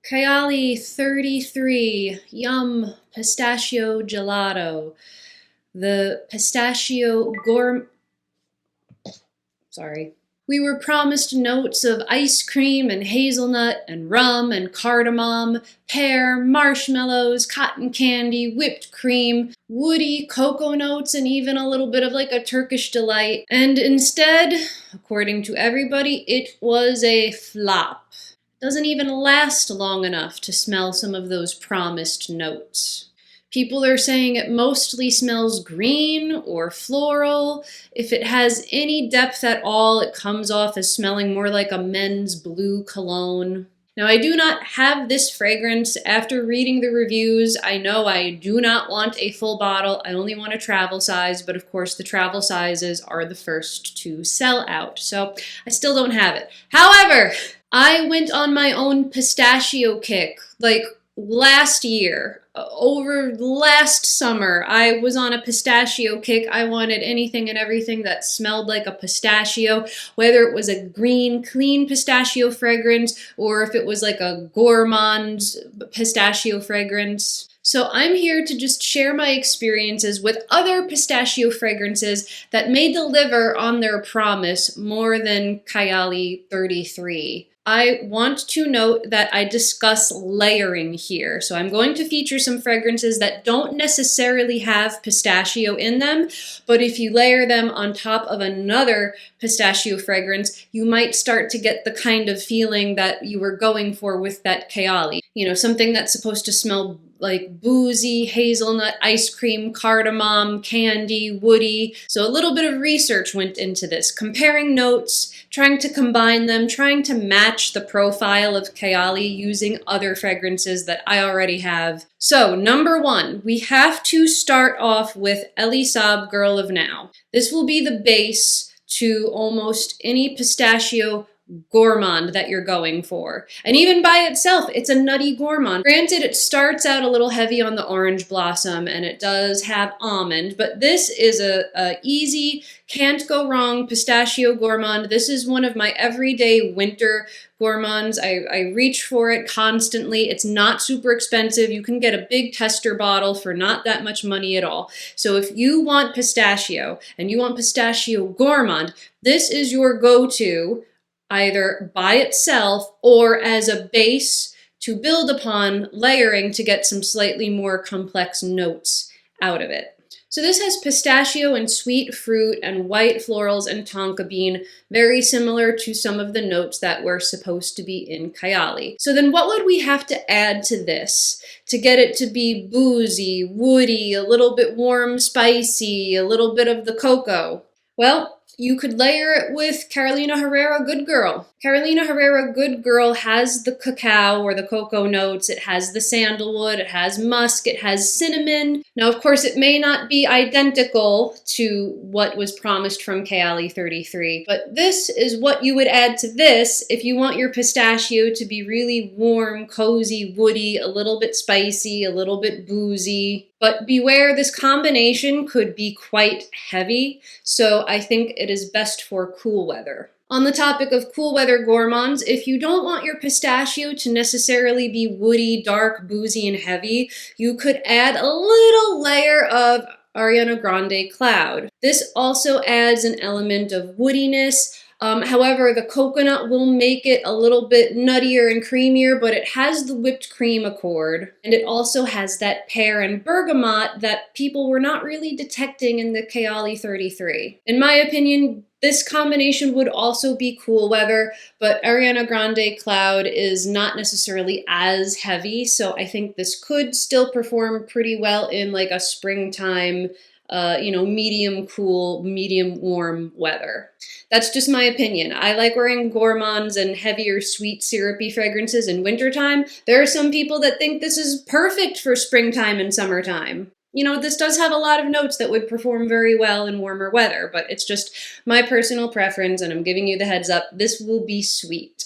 Kayali 33, yum, pistachio gelato. The pistachio sorry. We were promised notes of ice cream and hazelnut and rum and cardamom, pear, marshmallows, cotton candy, whipped cream, woody cocoa notes, and even a little bit of like a Turkish delight. And instead, according to everybody, it was a flop. Doesn't even last long enough to smell some of those promised notes. People are saying it mostly smells green or floral. If it has any depth at all, it comes off as smelling more like a men's blue cologne. Now, I do not have this fragrance. After reading the reviews, I know I do not want a full bottle. I only want a travel size, but of course the travel sizes are the first to sell out. So I still don't have it. However, I went on my own pistachio kick, like last year, over last summer. I was on a pistachio kick. I wanted anything and everything that smelled like a pistachio, whether it was a green, clean pistachio fragrance or if it was like a gourmand pistachio fragrance. So I'm here to just share my experiences with other pistachio fragrances that may deliver on their promise more than Kayali 33. I want to note that I discuss layering here. So I'm going to feature some fragrances that don't necessarily have pistachio in them, but if you layer them on top of another pistachio fragrance, you might start to get the kind of feeling that you were going for with that Kayali. You know, something that's supposed to smell like boozy, hazelnut, ice cream, cardamom, candy, woody. So a little bit of research went into this, comparing notes, trying to combine them, trying to match the profile of Kayali using other fragrances that I already have. So number one, we have to start off with Elie Saab Girl of Now. This will be the base to almost any pistachio gourmand that you're going for. And even by itself, it's a nutty gourmand. Granted, it starts out a little heavy on the orange blossom and it does have almond, but this is a easy, can't go wrong pistachio gourmand. This is one of my everyday winter gourmands. I reach for it constantly. It's not super expensive. You can get a big tester bottle for not that much money at all. So if you want pistachio and you want pistachio gourmand, this is your go-to, either by itself or as a base to build upon, layering to get some slightly more complex notes out of it. So this has pistachio and sweet fruit and white florals and tonka bean, very similar to some of the notes that were supposed to be in Kayali. So then what would we have to add to this to get it to be boozy, woody, a little bit warm, spicy, a little bit of the cocoa? Well, you could layer it with Carolina Herrera Good Girl. Carolina Herrera Good Girl has the cacao or the cocoa notes, it has the sandalwood, it has musk, it has cinnamon. Now, of course, it may not be identical to what was promised from Kayali 33, but this is what you would add to this if you want your pistachio to be really warm, cozy, woody, a little bit spicy, a little bit boozy. But beware, this combination could be quite heavy, so I think it is best for cool weather. On the topic of cool weather gourmands, if you don't want your pistachio to necessarily be woody, dark, boozy, and heavy, you could add a little layer of Ariana Grande Cloud. This also adds an element of woodiness. However, the coconut will make it a little bit nuttier and creamier, but it has the whipped cream accord, and it also has that pear and bergamot that people were not really detecting in the Kayali 33. In my opinion, this combination would also be cool weather, but Ariana Grande Cloud is not necessarily as heavy, so I think this could still perform pretty well in like a springtime, medium cool, medium warm weather. That's just my opinion. I like wearing gourmands and heavier, sweet, syrupy fragrances in wintertime. There are some people that think this is perfect for springtime and summertime. You know, this does have a lot of notes that would perform very well in warmer weather, but it's just my personal preference, and I'm giving you the heads up, this will be sweet,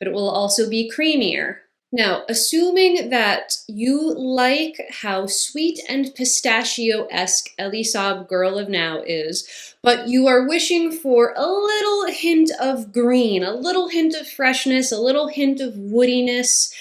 but it will also be creamier. Now, assuming that you like how sweet and pistachio-esque Elie Saab Girl of Now is, but you are wishing for a little hint of green, a little hint of freshness, a little hint of woodiness,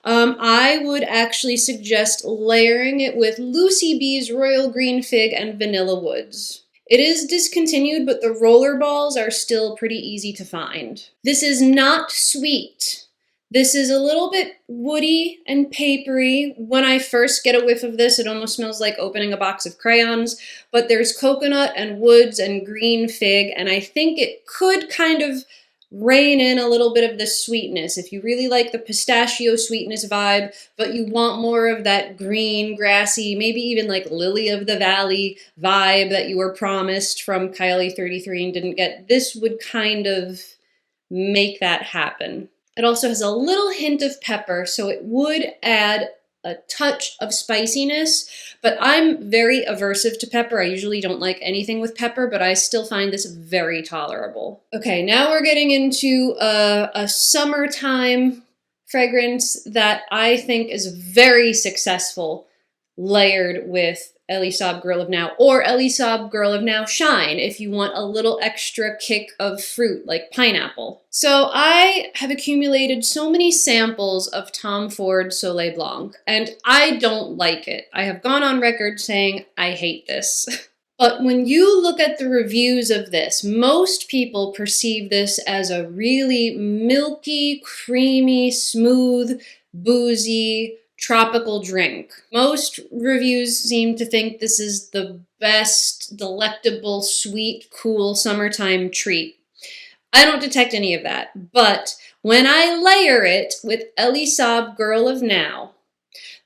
I would actually suggest layering it with Lucy B's Royal Green Fig and Vanilla Woods. It is discontinued, but the roller balls are still pretty easy to find. This is not sweet. This is a little bit woody and papery. When I first get a whiff of this, it almost smells like opening a box of crayons, but there's coconut and woods and green fig, and I think it could kind of rein in a little bit of the sweetness. If you really like the pistachio sweetness vibe, but you want more of that green, grassy, maybe even like lily of the valley vibe that you were promised from Kayali 33 and didn't get, this would kind of make that happen. It also has a little hint of pepper, so it would add a touch of spiciness, but I'm very aversive to pepper. I usually don't like anything with pepper, but I still find this very tolerable. Okay, now we're getting into a summertime fragrance that I think is very successful, layered with Elie Saab Girl of Now, or Elie Saab Girl of Now Shine, if you want a little extra kick of fruit, like pineapple. So I have accumulated so many samples of Tom Ford Soleil Blanc, and I don't like it. I have gone on record saying I hate this. But when you look at the reviews of this, most people perceive this as a really milky, creamy, smooth, boozy, tropical drink. Most reviews seem to think this is the best, delectable, sweet, cool summertime treat. I don't detect any of that, but when I layer it with Elie Saab Girl of Now,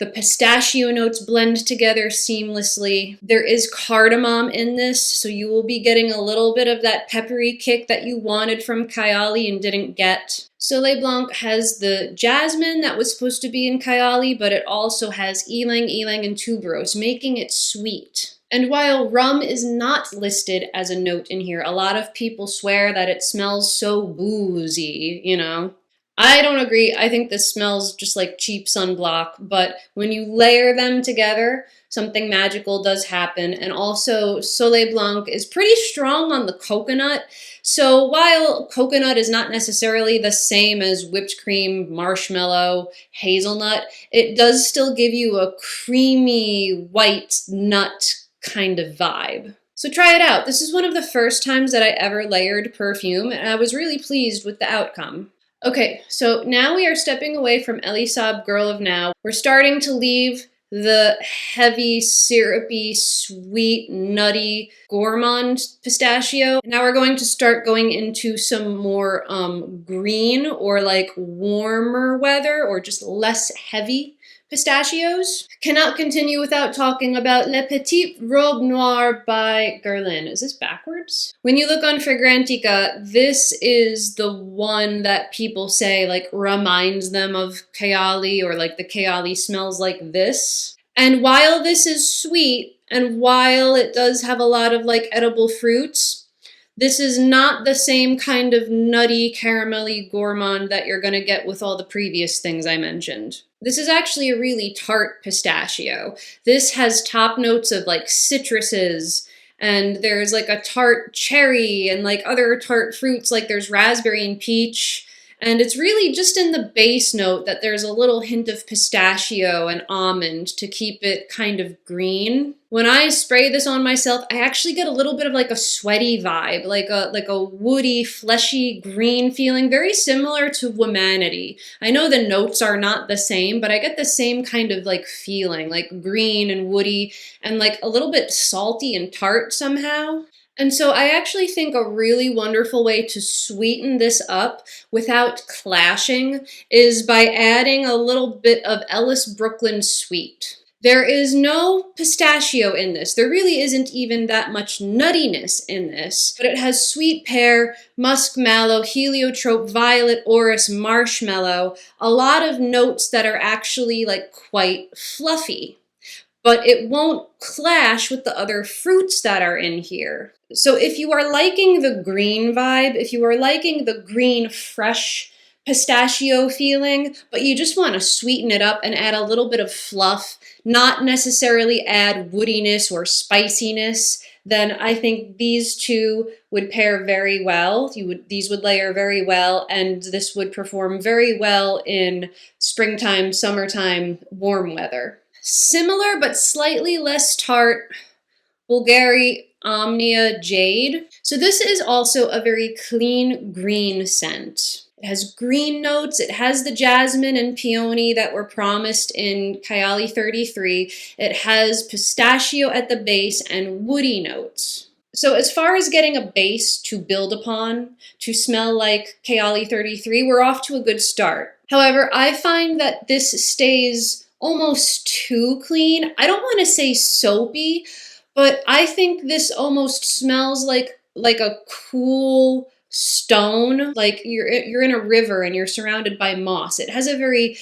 the pistachio notes blend together seamlessly. There is cardamom in this, so you will be getting a little bit of that peppery kick that you wanted from Kayali and didn't get. Soleil Blanc has the jasmine that was supposed to be in Kayali, but it also has ylang, and tuberose, making it sweet. And while rum is not listed as a note in here, a lot of people swear that it smells so boozy, you know. I don't agree. I think this smells just like cheap sunblock, but when you layer them together, something magical does happen. And also, Soleil Blanc is pretty strong on the coconut. So while coconut is not necessarily the same as whipped cream, marshmallow, hazelnut, it does still give you a creamy white nut kind of vibe. So try it out. This is one of the first times that I ever layered perfume, and I was really pleased with the outcome. Okay, so now we are stepping away from Elie Saab Girl of Now. We're starting to leave the heavy, syrupy, sweet, nutty, gourmand pistachio. Now we're going to start going into some more green or like warmer weather or just less heavy pistachios. Cannot continue without talking about Le Petite Robe Noire by Guerlain. Is this backwards? When you look on Fragrantica, this is the one that people say like reminds them of Kayali, or like the Kayali smells like this. And while this is sweet, and while it does have a lot of like edible fruits, this is not the same kind of nutty, caramelly gourmand that you're gonna get with all the previous things I mentioned. This is actually a really tart pistachio. This has top notes of like citruses, and there's like a tart cherry and like other tart fruits, like there's raspberry and peach. And it's really just in the base note that there's a little hint of pistachio and almond to keep it kind of green. When I spray this on myself, I actually get a little bit of like a sweaty vibe, like a woody, fleshy, green feeling, very similar to Womanity. I know the notes are not the same, but I get the same kind of like feeling, like green and woody and like a little bit salty and tart somehow. And so I actually think a really wonderful way to sweeten this up without clashing is by adding a little bit of Ellis Brooklyn Sweet. There is no pistachio in this. There really isn't even that much nuttiness in this, but it has sweet pear, musk mallow, heliotrope, violet, orris, marshmallow, a lot of notes that are actually like quite fluffy. But it won't clash with the other fruits that are in here. So if you are liking the green vibe, if you are liking the green, fresh pistachio feeling, but you just want to sweeten it up and add a little bit of fluff, not necessarily add woodiness or spiciness, then I think these two would pair very well. These would layer very well, and this would perform very well in springtime, summertime, warm weather. Similar but slightly less tart, Bulgari Omnia Jade. So this is also a very clean green scent. It has green notes, it has the jasmine and peony that were promised in Kayali 33. It has pistachio at the base and woody notes. So as far as getting a base to build upon, to smell like Kayali 33, we're off to a good start. However, I find that this stays almost too clean. I don't want to say soapy, but I think this almost smells like a cool stone, like you're in a river and you're surrounded by moss. It has a very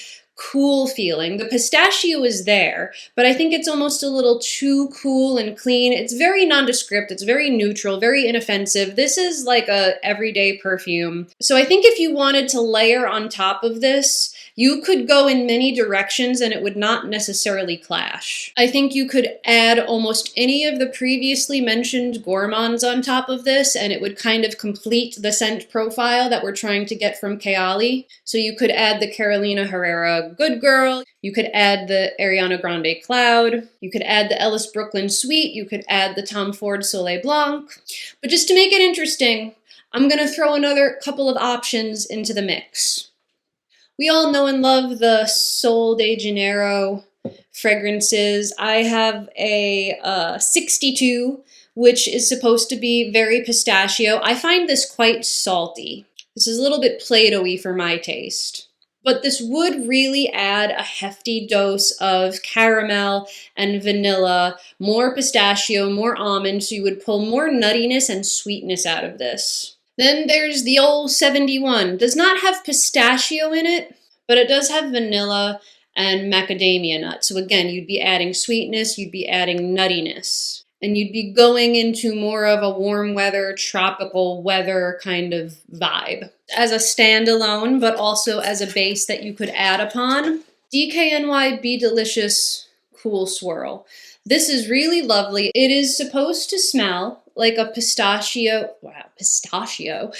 cool feeling. The pistachio is there, but I think it's almost a little too cool and clean. It's very nondescript, it's very neutral, very inoffensive. This is like a everyday perfume. So I think if you wanted to layer on top of this, you could go in many directions and it would not necessarily clash. I think you could add almost any of the previously mentioned gourmands on top of this and it would kind of complete the scent profile that we're trying to get from Kayali. So you could add the Carolina Herrera Good Girl, you could add the Ariana Grande Cloud, you could add the Ellis Brooklyn Sweet, you could add the Tom Ford Soleil Blanc. But just to make it interesting, I'm gonna throw another couple of options into the mix. We all know and love the Sol de Janeiro fragrances. I have a 62, which is supposed to be very pistachio. I find this quite salty. This is a little bit Play-Doh-y for my taste. But this would really add a hefty dose of caramel and vanilla, more pistachio, more almond, so you would pull more nuttiness and sweetness out of this. Then there's the old 71. Does not have pistachio in it, but it does have vanilla and macadamia nuts. So again, you'd be adding sweetness, you'd be adding nuttiness, and you'd be going into more of a warm weather, tropical weather kind of vibe. As a standalone, but also as a base that you could add upon, DKNY Be Delicious Cool Swirl. This is really lovely. It is supposed to smell like a pistachio. Wow, pistachio.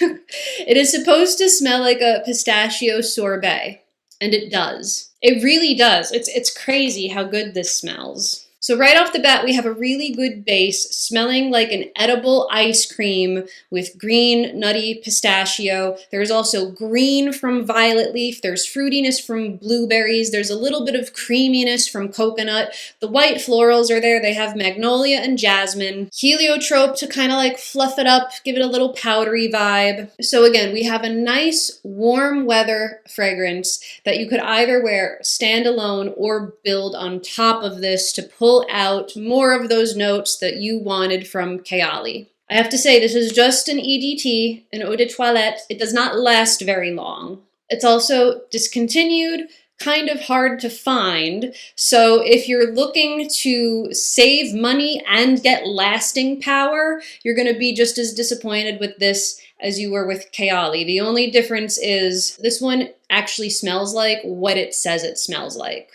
It is supposed to smell like a pistachio sorbet, and it does. It really does. It's crazy how good this smells. So right off the bat, we have a really good base smelling like an edible ice cream with green, nutty pistachio. There's also green from violet leaf. There's fruitiness from blueberries. There's a little bit of creaminess from coconut. The white florals are there. They have magnolia and jasmine. Heliotrope to kind of like fluff it up, give it a little powdery vibe. So again, we have a nice warm weather fragrance that you could either wear standalone or build on top of this to pull out more of those notes that you wanted from Kayali. I have to say, this is just an EDT, an eau de toilette. It does not last very long. It's also discontinued, kind of hard to find. So if you're looking to save money and get lasting power, you're going to be just as disappointed with this as you were with Kayali. The only difference is this one actually smells like what it says it smells like.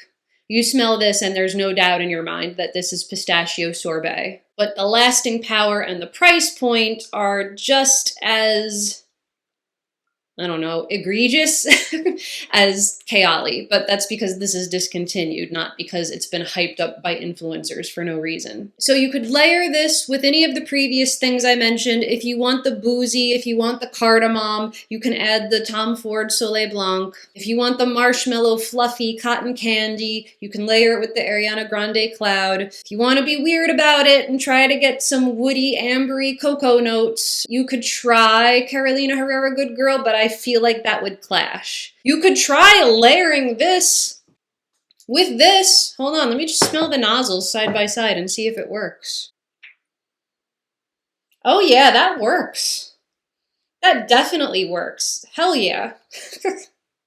You smell this and there's no doubt in your mind that this is pistachio sorbet. But the lasting power and the price point are just as, I don't know, egregious as Kayali, but that's because this is discontinued, not because it's been hyped up by influencers for no reason. So you could layer this with any of the previous things I mentioned. If you want the boozy, if you want the cardamom, you can add the Tom Ford Soleil Blanc. If you want the marshmallow fluffy cotton candy, you can layer it with the Ariana Grande Cloud. If you want to be weird about it and try to get some woody, ambery cocoa notes, you could try Carolina Herrera Good Girl, but I feel like that would clash. You could try layering this with this. Hold on, let me just smell the nozzles side by side and see if it works. Oh yeah, that works. That definitely works. Hell yeah.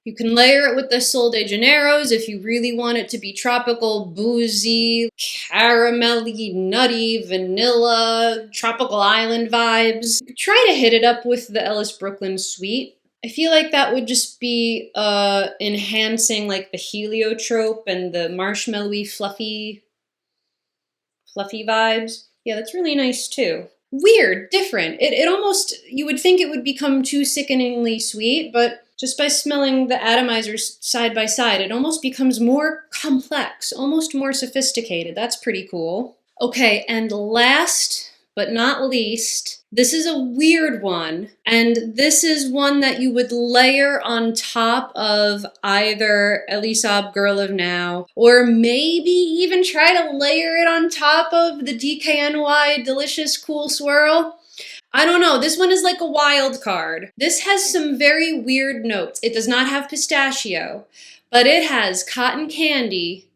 You can layer it with the Sol de Janeiros if you really want it to be tropical, boozy, caramelly, nutty, vanilla, tropical island vibes. Try to hit it up with the Ellis Brooklyn Sweet. I feel like that would just be enhancing like the heliotrope and the marshmallowy fluffy vibes. Yeah, that's really nice too. weird, different. It almost, you would think it would become too sickeningly sweet, but just by smelling the atomizers side by side, it almost becomes more complex, almost more sophisticated. That's pretty cool. Okay, and last but not least, this is a weird one, and this is one that you would layer on top of either Elisab Girl of Now, or maybe even try to layer it on top of the DKNY Delicious Cool Swirl. I don't know, this one is like a wild card. This has some very weird notes. It does not have pistachio, but it has cotton candy,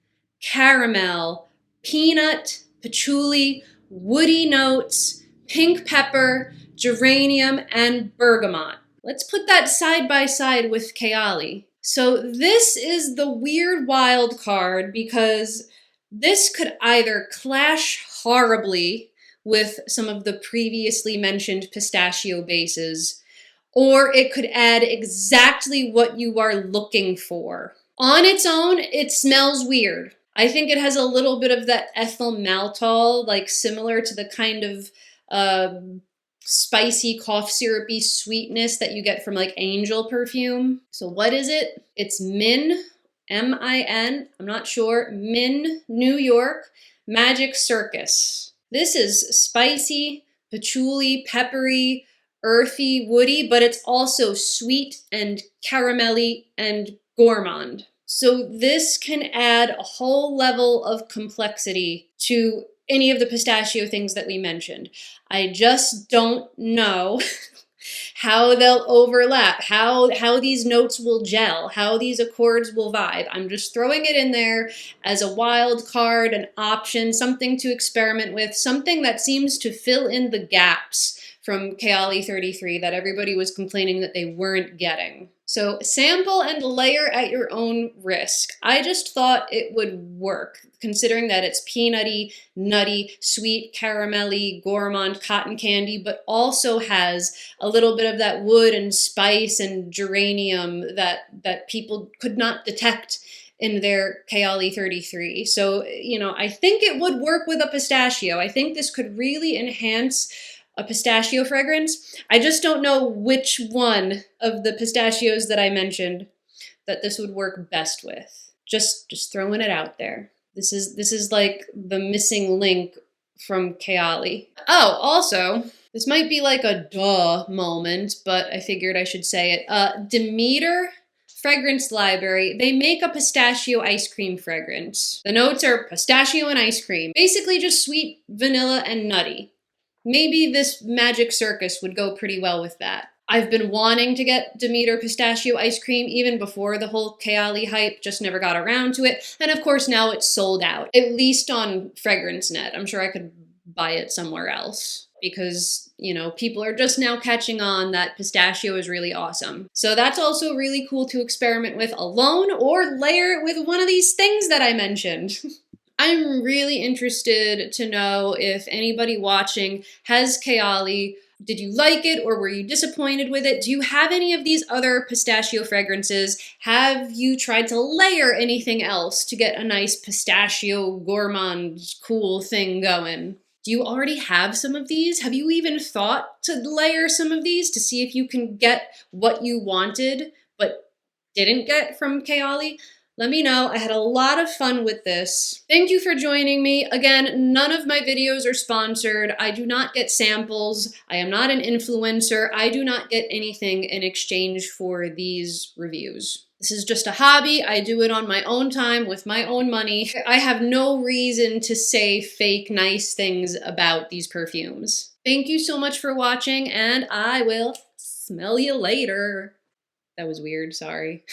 caramel, peanut, patchouli, woody notes, pink pepper, geranium, and bergamot. Let's put that side by side with Kayali. So this is the weird wild card because this could either clash horribly with some of the previously mentioned pistachio bases, or it could add exactly what you are looking for. On its own, it smells weird. I think it has a little bit of that ethyl maltol, like similar to the kind of spicy cough syrupy sweetness that you get from like Angel perfume. So what is it? It's Min, M-I-N, I'm not sure, Min New York Magic Circus. This is spicy, patchouli, peppery, earthy, woody, but it's also sweet and caramelly and gourmand. So this can add a whole level of complexity to any of the pistachio things that we mentioned. I just don't know how they'll overlap, how these notes will gel, how these accords will vibe. I'm just throwing it in there as a wild card, an option, something to experiment with, something that seems to fill in the gaps from Kayali 33 that everybody was complaining that they weren't getting. So sample and layer at your own risk. I just thought it would work, considering that it's peanutty, nutty, sweet, caramelly, gourmand, cotton candy, but also has a little bit of that wood and spice and geranium that people could not detect in their Kayali 33. So, you know, I think it would work with a pistachio. I think this could really enhance a pistachio fragrance. I just don't know which one of the pistachios that I mentioned that this would work best with. Just throwing it out there. This is like the missing link from Kayali. Oh, also, this might be like a duh moment, but I figured I should say it. Demeter Fragrance Library, they make a pistachio ice cream fragrance. The notes are pistachio and ice cream. Basically just sweet, vanilla, and nutty. Maybe this Magic Circus would go pretty well with that. I've been wanting to get Demeter pistachio ice cream even before the whole Kayali hype, just never got around to it. And of course now it's sold out, at least on FragranceNet. I'm sure I could buy it somewhere else because, you know, people are just now catching on that pistachio is really awesome. So that's also really cool to experiment with alone or layer it with one of these things that I mentioned. I'm really interested to know if anybody watching has Kayali. Did you like it or were you disappointed with it? Do you have any of these other pistachio fragrances? Have you tried to layer anything else to get a nice pistachio gourmand cool thing going? Do you already have some of these? Have you even thought to layer some of these to see if you can get what you wanted but didn't get from Kayali? Let me know. I had a lot of fun with this. Thank you for joining me. Again, none of my videos are sponsored. I do not get samples. I am not an influencer. I do not get anything in exchange for these reviews. This is just a hobby. I do it on my own time with my own money. I have no reason to say fake nice things about these perfumes. Thank you so much for watching, and I will smell you later. That was weird, sorry.